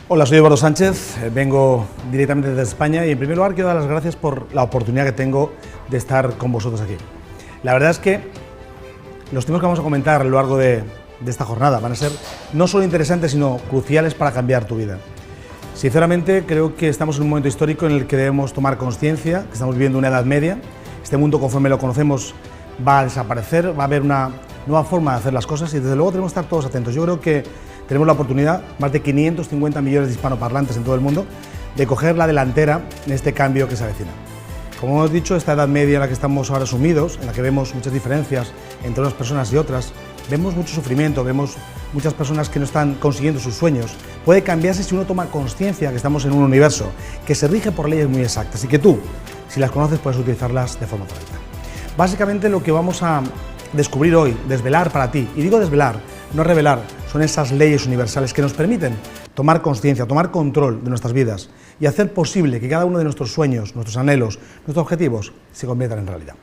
Hola, soy Eduardo Sánchez, vengo directamente desde España y en primer lugar quiero dar las gracias por la oportunidad que tengo de estar con vosotros aquí. La verdad es que los temas que vamos a comentar a lo largo de esta jornada van a ser no solo interesantes sino cruciales para cambiar tu vida. Sinceramente creo que estamos en un momento histórico en el que debemos tomar conciencia, que estamos viviendo una edad media, este mundo conforme lo conocemos va a desaparecer, va a haber una nueva forma de hacer las cosas y desde luego tenemos que estar todos atentos. Yo creo que tenemos la oportunidad, más de 550 millones de hispanoparlantes en todo el mundo, de coger la delantera en este cambio que se avecina. Como hemos dicho, esta edad media en la que estamos ahora sumidos, en la que vemos muchas diferencias entre unas personas y otras, vemos mucho sufrimiento, vemos muchas personas que no están consiguiendo sus sueños, puede cambiarse si uno toma conciencia que estamos en un universo que se rige por leyes muy exactas y que tú, si las conoces, puedes utilizarlas de forma correcta. Básicamente lo que vamos a descubrir hoy, desvelar para ti, y digo desvelar, no revelar, son esas leyes universales que nos permiten tomar conciencia, tomar control de nuestras vidas y hacer posible que cada uno de nuestros sueños, nuestros anhelos, nuestros objetivos se conviertan en realidad.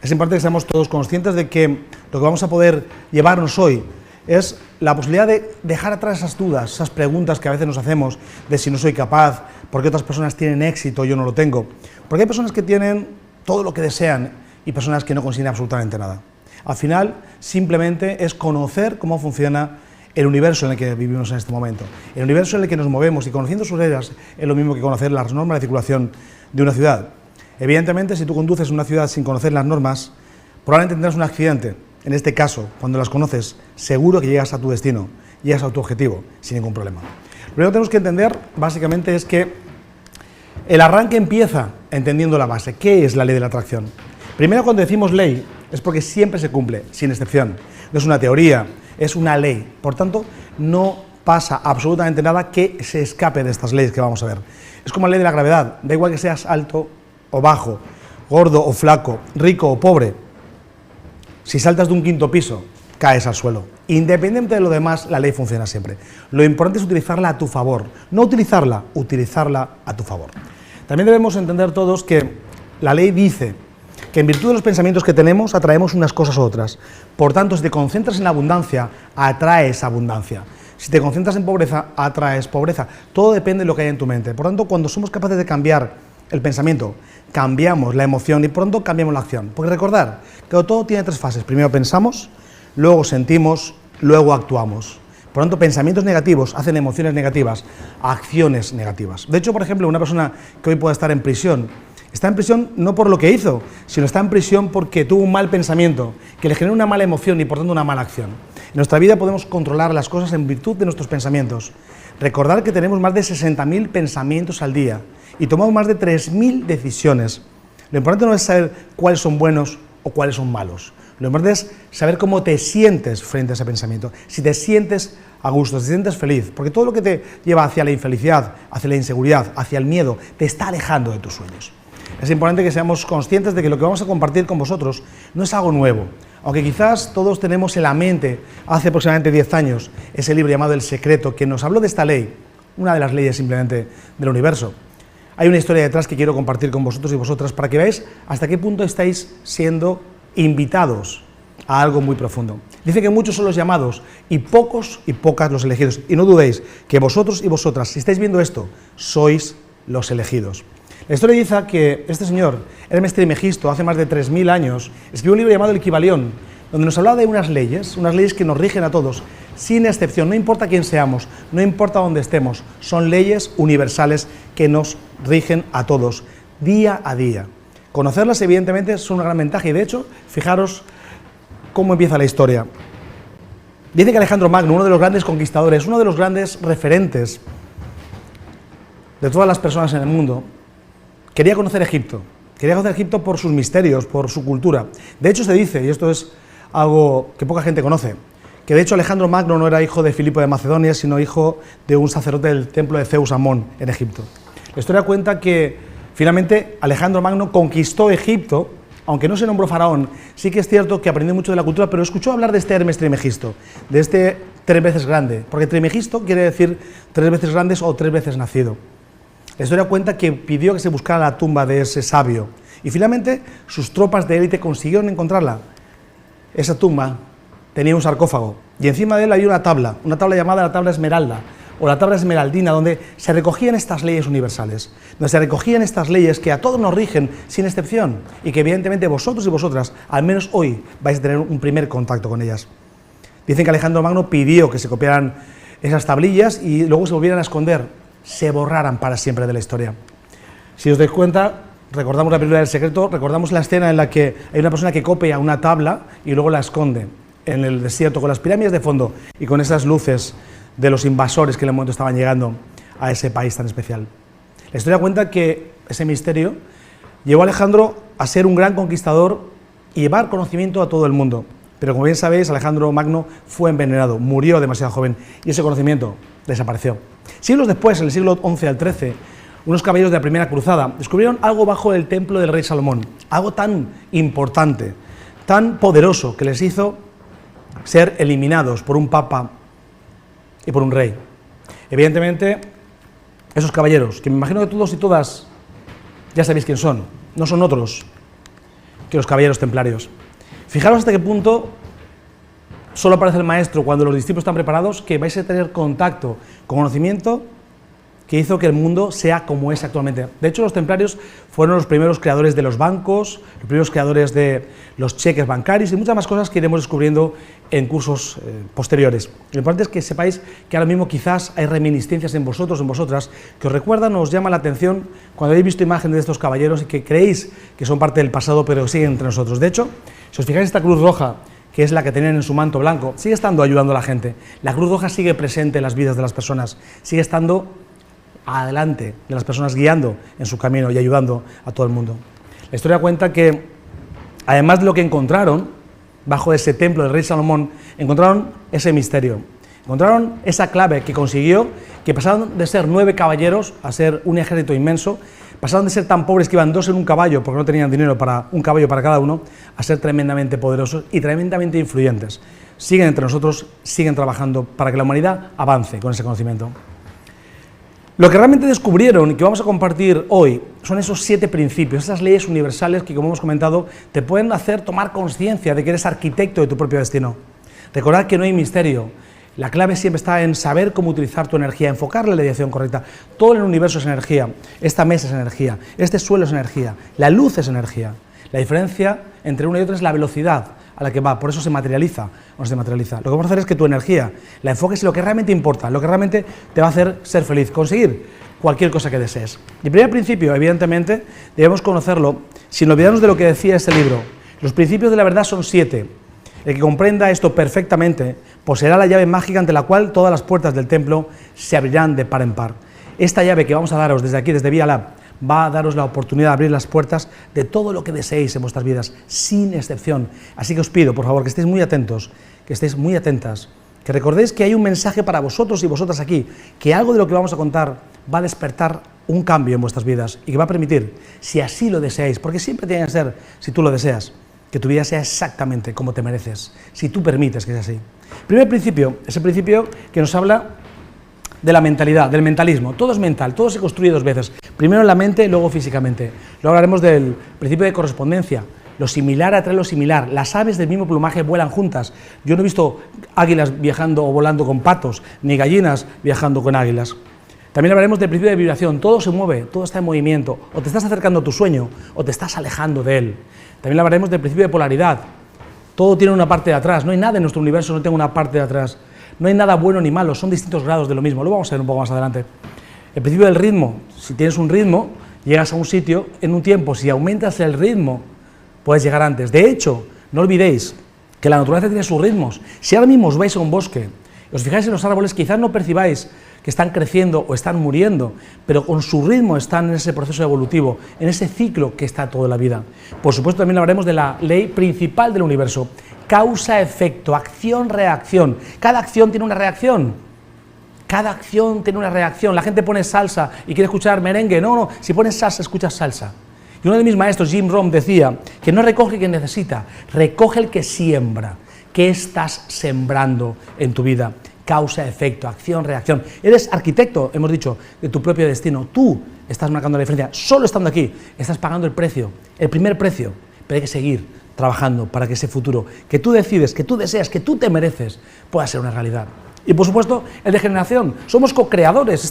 Es importante que seamos todos conscientes de que lo que vamos a poder llevarnos hoy es la posibilidad de dejar atrás esas dudas, esas preguntas que a veces nos hacemos de si no soy capaz, por qué otras personas tienen éxito y yo no lo tengo. Porque hay personas que tienen todo lo que desean y personas que no consiguen absolutamente nada. Al final, simplemente es conocer cómo funciona el universo en el que vivimos en este momento. El universo en el que nos movemos y conociendo sus reglas es lo mismo que conocer las normas de circulación de una ciudad. Evidentemente, si tú conduces una ciudad sin conocer las normas, probablemente tendrás un accidente. En este caso, cuando las conoces, seguro que llegas a tu destino, llegas a tu objetivo sin ningún problema. Lo primero que tenemos que entender, básicamente, es que el arranque empieza entendiendo la base. ¿Qué es la ley de la atracción? Primero, cuando decimos ley, es porque siempre se cumple, sin excepción. No es una teoría, es una ley. Por tanto, no pasa absolutamente nada que se escape de estas leyes que vamos a ver. Es como la ley de la gravedad. Da igual que seas alto o bajo, gordo o flaco, rico o pobre. Si saltas de un quinto piso, caes al suelo. Independientemente de lo demás, la ley funciona siempre. Lo importante es utilizarla a tu favor. No utilizarla a tu favor. También debemos entender todos que la ley dice que en virtud de los pensamientos que tenemos, atraemos unas cosas u otras. Por tanto, si te concentras en la abundancia, atraes abundancia. Si te concentras en pobreza, atraes pobreza. Todo depende de lo que hay en tu mente. Por tanto, cuando somos capaces de cambiar el pensamiento, cambiamos la emoción y pronto cambiamos la acción. Porque recordar que todo tiene tres fases. Primero pensamos, luego sentimos, luego actuamos. Por tanto, pensamientos negativos hacen emociones negativas, acciones negativas. De hecho, por ejemplo, una persona que hoy puede estar en prisión, está en prisión no por lo que hizo, sino está en prisión porque tuvo un mal pensamiento, que le generó una mala emoción y por tanto una mala acción. En nuestra vida podemos controlar las cosas en virtud de nuestros pensamientos. Recordar que tenemos más de 60.000 pensamientos al día y tomamos más de 3.000 decisiones. Lo importante no es saber cuáles son buenos o cuáles son malos. Lo importante es saber cómo te sientes frente a ese pensamiento. Si te sientes a gusto, si te sientes feliz, porque todo lo que te lleva hacia la infelicidad, hacia la inseguridad, hacia el miedo, te está alejando de tus sueños. Es importante que seamos conscientes de que lo que vamos a compartir con vosotros no es algo nuevo, aunque quizás todos tenemos en la mente, hace aproximadamente 10 años, ese libro llamado El Secreto, que nos habló de esta ley, una de las leyes simplemente del universo. Hay una historia detrás que quiero compartir con vosotros y vosotras para que veáis hasta qué punto estáis siendo invitados a algo muy profundo. Dice que muchos son los llamados y pocos y pocas los elegidos. Y no dudéis que vosotros y vosotras, si estáis viendo esto, sois los elegidos. La historia dice que este señor, Hermes Trismegisto, hace más de 3.000 años, escribió un libro llamado El Kybalión, donde nos hablaba de unas leyes que nos rigen a todos, sin excepción, no importa quién seamos, no importa dónde estemos, son leyes universales que nos rigen a todos, día a día. Conocerlas, evidentemente, es una gran ventaja y, de hecho, fijaros cómo empieza la historia. Dice que Alejandro Magno, uno de los grandes conquistadores, uno de los grandes referentes de todas las personas en el mundo, quería conocer Egipto por sus misterios, por su cultura. De hecho se dice, y esto es algo que poca gente conoce, que de hecho Alejandro Magno no era hijo de Filipo de Macedonia, sino hijo de un sacerdote del templo de Zeus Amón en Egipto. La historia cuenta que finalmente Alejandro Magno conquistó Egipto, aunque no se nombró faraón. Sí que es cierto que aprendió mucho de la cultura, pero escuchó hablar de este Hermes Trismegisto, de este 3 veces grande, porque Trismegisto quiere decir 3 veces grandes o 3 veces nacido. La historia cuenta que pidió que se buscara la tumba de ese sabio y finalmente sus tropas de élite consiguieron encontrarla. Esa tumba tenía un sarcófago y encima de él había una tabla llamada la tabla Esmeralda, o la tabla esmeraldina, donde se recogían estas leyes universales, donde se recogían estas leyes que a todos nos rigen sin excepción y que evidentemente vosotros y vosotras, al menos hoy, vais a tener un primer contacto con ellas. Dicen que Alejandro Magno pidió que se copiaran esas tablillas y luego se volvieran a esconder, se borraran para siempre de la historia. Si os dais cuenta, recordamos la película del secreto, recordamos la escena en la que hay una persona que copia una tabla y luego la esconde en el desierto con las pirámides de fondo y con esas luces de los invasores que en el momento estaban llegando a ese país tan especial. La historia cuenta que ese misterio llevó a Alejandro a ser un gran conquistador y llevar conocimiento a todo el mundo. Pero como bien sabéis, Alejandro Magno fue envenenado, murió demasiado joven y ese conocimiento desapareció. Siglos después, en el siglo XI al XIII, unos caballeros de la primera cruzada descubrieron algo bajo el templo del rey Salomón, algo tan importante, tan poderoso, que les hizo ser eliminados por un papa y por un rey. Evidentemente, esos caballeros, que me imagino que todos y todas ya sabéis quién son, no son otros que los caballeros templarios. Fijaros hasta qué punto solo aparece el maestro cuando los discípulos están preparados, que vais a tener contacto con conocimiento que hizo que el mundo sea como es actualmente. De hecho, los templarios fueron los primeros creadores de los bancos, los primeros creadores de los cheques bancarios y muchas más cosas que iremos descubriendo en cursos posteriores. Lo importante es que sepáis que ahora mismo quizás hay reminiscencias en vosotros, en vosotras, que os recuerdan o os llama la atención cuando habéis visto imágenes de estos caballeros y que creéis que son parte del pasado, pero siguen entre nosotros. De hecho, si os fijáis, esta cruz roja, que es la que tenían en su manto blanco, sigue estando ayudando a la gente. La cruz roja sigue presente en las vidas de las personas, sigue estando adelante de las personas, guiando en su camino y ayudando a todo el mundo. La historia cuenta que, además de lo que encontraron bajo ese templo del rey Salomón, encontraron ese misterio, encontraron esa clave que consiguió que pasaron de ser 9 caballeros a ser un ejército inmenso, pasaron de ser tan pobres que iban 2 en un caballo porque no tenían dinero para un caballo para cada uno, a ser tremendamente poderosos y tremendamente influyentes. Siguen entre nosotros, siguen trabajando para que la humanidad avance con ese conocimiento. Lo que realmente descubrieron y que vamos a compartir hoy son esos 7 principios, esas leyes universales que, como hemos comentado, te pueden hacer tomar conciencia de que eres arquitecto de tu propio destino. Recordad que no hay misterio. La clave siempre está en saber cómo utilizar tu energía, enfocarla en la dirección correcta. Todo el universo es energía, esta mesa es energía, este suelo es energía, la luz es energía. La diferencia entre una y otra es la velocidad a la que va, por eso se materializa o no se materializa. Lo que vamos a hacer es que tu energía la enfoques en lo que realmente importa, lo que realmente te va a hacer ser feliz, conseguir cualquier cosa que desees. Y el primer principio, evidentemente, debemos conocerlo sin olvidarnos de lo que decía este libro. Los principios de la verdad son 7. El que comprenda esto perfectamente poseerá la llave mágica ante la cual todas las puertas del templo se abrirán de par en par. Esta llave que vamos a daros desde aquí, desde Vía Lab, va a daros la oportunidad de abrir las puertas de todo lo que deseéis en vuestras vidas, sin excepción. Así que os pido, por favor, que estéis muy atentos, que estéis muy atentas, que recordéis que hay un mensaje para vosotros y vosotras aquí, que algo de lo que vamos a contar va a despertar un cambio en vuestras vidas y que va a permitir, si así lo deseáis, porque siempre tiene que ser, si tú lo deseas, que tu vida sea exactamente como te mereces, si tú permites que sea así. El primer principio es el principio que nos habla de la mentalidad, del mentalismo. Todo es mental, todo se construye 2 veces. Primero en la mente y luego físicamente. Luego hablaremos del principio de correspondencia. Lo similar atrae lo similar. Las aves del mismo plumaje vuelan juntas. Yo no he visto águilas viajando o volando con patos, ni gallinas viajando con águilas. También hablaremos del principio de vibración. Todo se mueve, todo está en movimiento. O te estás acercando a tu sueño o te estás alejando de él. También hablaremos del principio de polaridad. Todo tiene una parte de atrás. No hay nada en nuestro universo que no tenga una parte de atrás. No hay nada bueno ni malo, son distintos grados de lo mismo. Lo vamos a ver un poco más adelante. El principio del ritmo. Si tienes un ritmo, llegas a un sitio en un tiempo. Si aumentas el ritmo, puedes llegar antes. De hecho, no olvidéis que la naturaleza tiene sus ritmos. Si ahora mismo os vais a un bosque, os fijáis en los árboles, quizás no percibáis que están creciendo o están muriendo, pero con su ritmo están en ese proceso evolutivo, en ese ciclo que está toda la vida. Por supuesto, también hablaremos de la ley principal del universo. Causa-efecto, acción-reacción. Cada acción tiene una reacción. Cada acción tiene una reacción. La gente pone salsa y quiere escuchar merengue. No, si pones salsa, escuchas salsa. Y uno de mis maestros, Jim Rohn, decía que no recoge quien necesita, recoge el que siembra. ¿Qué estás sembrando en tu vida? Causa-efecto, acción-reacción. Eres arquitecto, hemos dicho, de tu propio destino. Tú estás marcando la diferencia. Solo estando aquí, estás pagando el precio, el primer precio. Pero hay que seguir trabajando para que ese futuro que tú decides, que tú deseas, que tú te mereces, pueda ser una realidad. Y por supuesto, el de generación. Somos co-creadores.